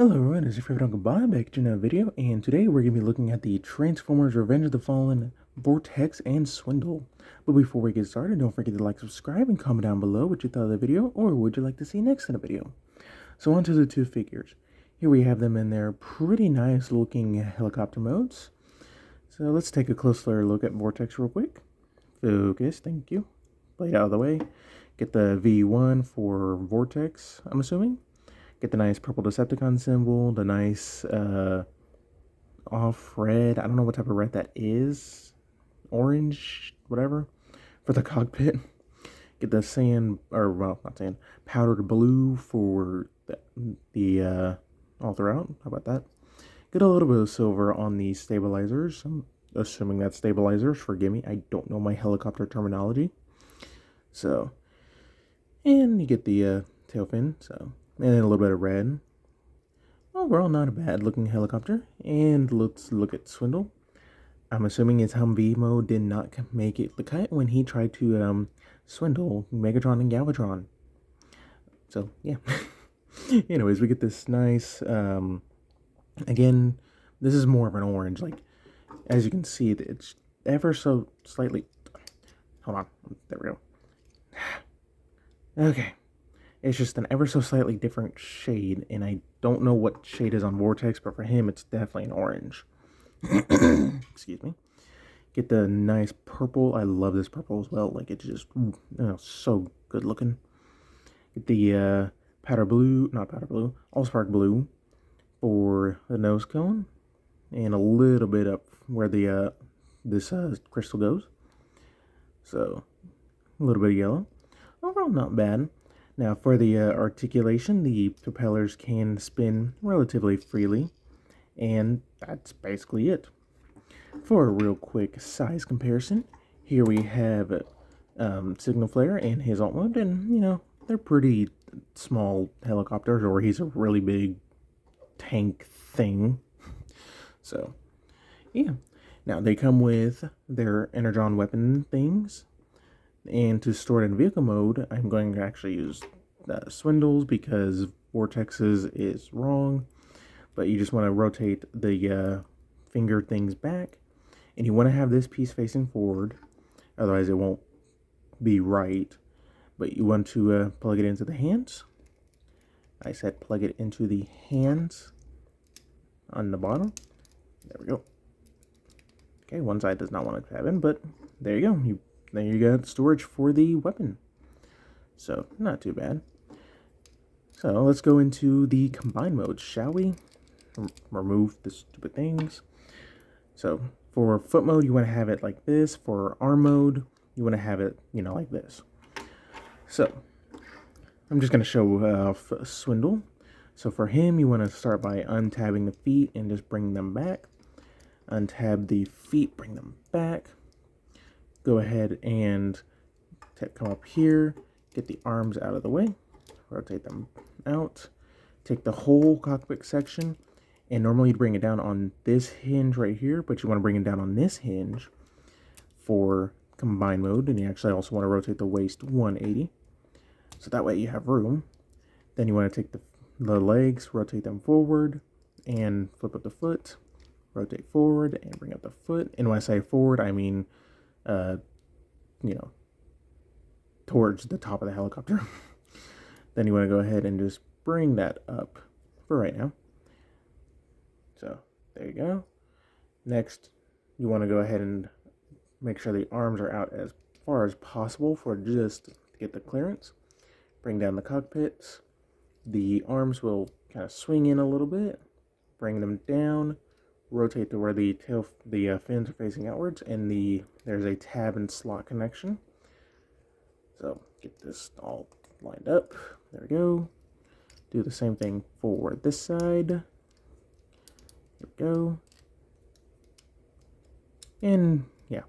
Hello everyone, it's your favorite Uncle Bob back to another video, and today we're going to be looking at the Transformers Revenge of the Fallen Vortex and Swindle. But before we get started, don't forget to like, subscribe, and comment down below what you thought of the video, or what would you like to see next in the video. So on to the two figures. Here we have them in their pretty nice looking helicopter modes. So let's take a closer look at Vortex real quick. Focus, thank you. Blade out of the way. Get the V1 for Vortex, I'm assuming. Get the nice purple Decepticon symbol, the nice off red. I don't know what type of red that is. Orange, whatever, for the cockpit. Get the sand, or well, not sand, powdered blue for the all throughout. How about that? Get a little bit of silver on the stabilizers. I'm assuming that's stabilizers. Forgive me, I don't know my helicopter terminology. So, and you get the tail fin, so. And then a little bit of red. Overall, not a bad looking helicopter. And let's look at Swindle. I'm assuming his Humvee mode did not make it the cut when he tried to swindle Megatron and Galvatron. So, yeah. Anyways, we get this nice, again, this is more of an orange. Like, as you can see, it's ever so slightly, hold on, there we go. Okay. It's just an ever so slightly different shade, and I don't know what shade is on Vortex, but for him, it's definitely an orange. Excuse me. Get the nice purple. I love this purple as well. Like, it's just, so good looking. Get the powder blue, not powder blue, Allspark blue for the nose cone, and a little bit up where the this crystal goes. So, a little bit of yellow. Overall, not bad. Now, for the articulation, the propellers can spin relatively freely, and that's basically it. For a real quick size comparison, here we have Signal Flare and his alt mode, and, they're pretty small helicopters, or he's a really big tank thing. So, yeah. Now, they come with their Energon weapon things. And to store it in vehicle mode, I'm going to actually use Swindles because Vortex's is wrong. But you just want to rotate the finger things back. And you want to have this piece facing forward. Otherwise it won't be right. But you want to plug it into the hands. I said plug it into the hands on the bottom. There we go. Okay, one side does not want to have in, but there you go. Then you got storage for the weapon. So, not too bad. So, let's go into the combine mode, shall we? Remove the stupid things. So, for foot mode, you want to have it like this. For arm mode, you want to have it, like this. So, I'm just going to show off Swindle. So, for him, you want to start by untabbing the feet and just bring them back. Untab the feet, bring them back. Go ahead and come up here, get the arms out of the way, rotate them out, take the whole cockpit section, and normally you'd bring it down on this hinge right here, but you want to bring it down on this hinge for combine mode, and you actually also want to rotate the waist 180, so that way you have room. Then you want to take the legs, rotate them forward, and flip up the foot, rotate forward, and bring up the foot, and when I say forward, I mean towards the top of the helicopter. Then you want to go ahead and just bring that up for right now. So there you go. Next, you want to go ahead and make sure the arms are out as far as possible for just to get the clearance. Bring down the cockpits. The arms will kind of swing in a little bit. Bring them down. Rotate to where the fins are facing outwards, and there's a tab and slot connection. So get this all lined up. There we go. Do the same thing for this side. There we go. And yeah,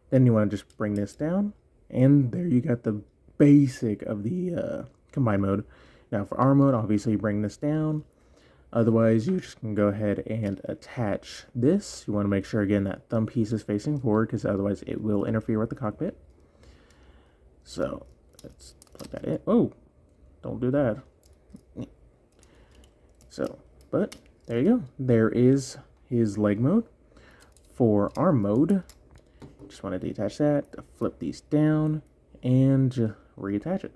then you want to just bring this down, and there you got the basic of the combine mode. Now for arm mode, obviously bring this down. Otherwise, you just can go ahead and attach this. You want to make sure, again, that thumb piece is facing forward, because otherwise it will interfere with the cockpit. So, let's plug that in. Oh, don't do that. So, But there you go. There is his leg mode. For arm mode, just want to detach that, flip these down, and reattach it.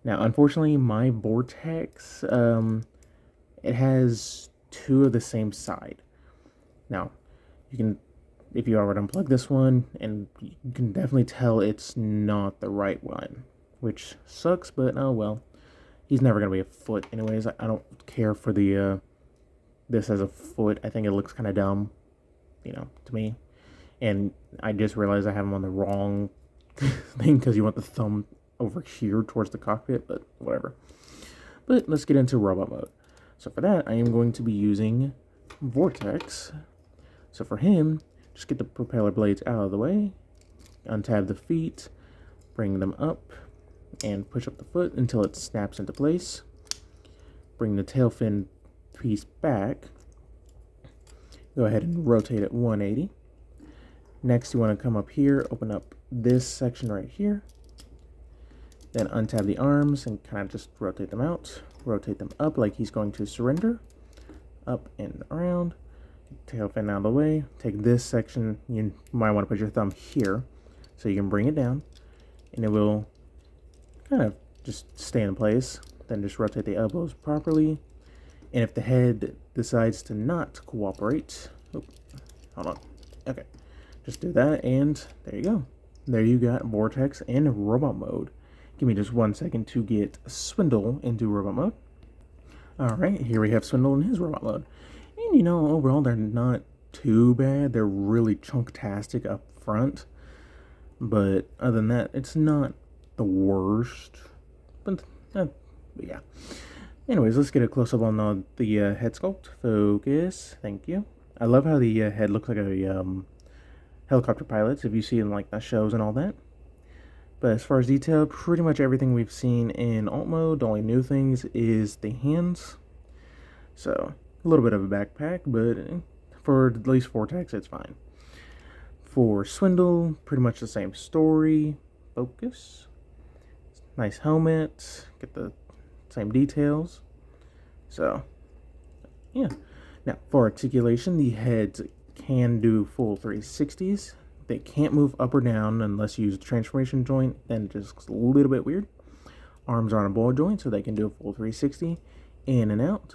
Now, unfortunately, my Vortex, it has two of the same side. Now, you can, if you already unplug this one, and you can definitely tell it's not the right one, which sucks, but oh well. He's never going to be a foot anyways. I don't care for the, this as a foot. I think it looks kind of dumb, to me. And I just realized I have him on the wrong thing because you want the thumb over here towards the cockpit, but whatever. But let's get into robot mode. So for that, I am going to be using Vortex. So for him, just get the propeller blades out of the way, untab the feet, bring them up, and push up the foot until it snaps into place. Bring the tail fin piece back. Go ahead and rotate it 180. Next, you want to come up here, open up this section right here. Then untab the arms and kind of just rotate them out. Rotate them up like he's going to surrender. Up and around. Tail fin out of the way. Take this section. You might want to put your thumb here so you can bring it down. And it will kind of just stay in place. Then just rotate the elbows properly. And if the head decides to not cooperate, hold on. Okay, just do that, and there you go. There you got Vortex and robot mode. Give me just 1 second to get Swindle into robot mode. Alright, here we have Swindle in his robot mode. And overall they're not too bad. They're really chunktastic up front. But other than that, it's not the worst. But yeah. Anyways, let's get a close-up on the head sculpt. Focus. Thank you. I love how the head looks like a helicopter pilot's, if you see in like the shows and all that. But as far as detail, pretty much everything we've seen in alt mode. The only new things is the hands. So a little bit of a backpack, but for at least Vortex, it's fine. For Swindle, pretty much the same story. Focus. Nice helmet. Get the same details. So yeah. Now for articulation, the heads can do full 360s. They can't move up or down unless you use the transformation joint, then it just looks a little bit weird. Arms are on a ball joint, so they can do a full 360 in and out.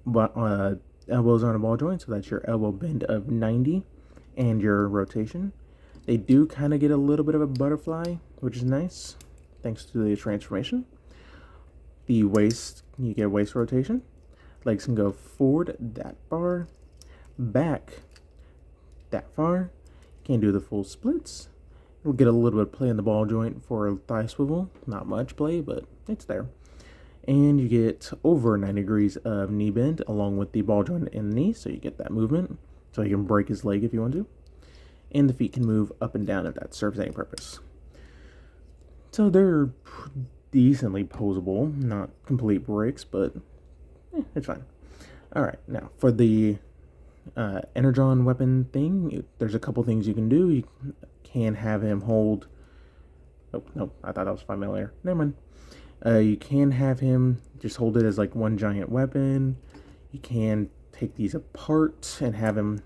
But elbows are on a ball joint, so that's your elbow bend of 90 and your rotation. They do kind of get a little bit of a butterfly, which is nice, thanks to the transformation. The waist, you get waist rotation. Legs can go forward that far, back that far. Can't do the full splits. It'll get a little bit of play in the ball joint for a thigh swivel. Not much play, but it's there. And you get over 90 degrees of knee bend along with the ball joint in the knee, so you get that movement. So you can break his leg if you want to. And the feet can move up and down if that serves any purpose. So they're decently posable, not complete bricks, but it's fine. Alright, now for the Energon weapon thing, there's a couple things you can do. You can have him hold... Oh, no, I thought that was familiar. Never mind. You can have him just hold it as like one giant weapon. You can take these apart and have him,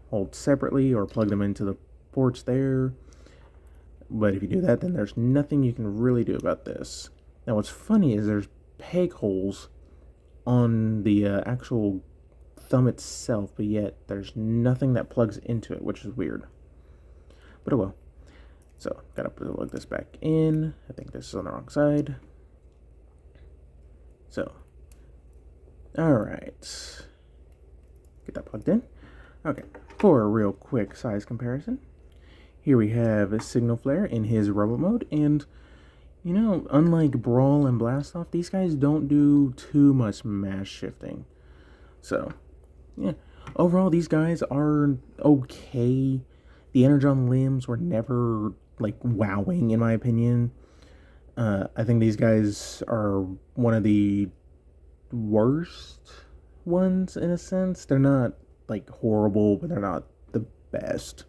hold separately or plug them into the ports there. But if you do that, then there's nothing you can really do about this. Now what's funny is there's peg holes on the actual thumb itself, but yet there's nothing that plugs into it, which is weird. But oh well. So, gotta plug this back in. I think this is on the wrong side. So, alright. Get that plugged in. Okay, for a real quick size comparison. Here we have a Signal Flare in his robot mode, and unlike Brawl and Blast Off, these guys don't do too much mass shifting. So, yeah. Overall, these guys are okay. The Energon limbs were never, wowing, in my opinion. I think these guys are one of the worst ones, in a sense. They're not, horrible, but they're not the best.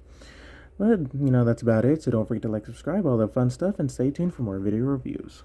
But, that's about it. So don't forget to subscribe, all that fun stuff, and stay tuned for more video reviews.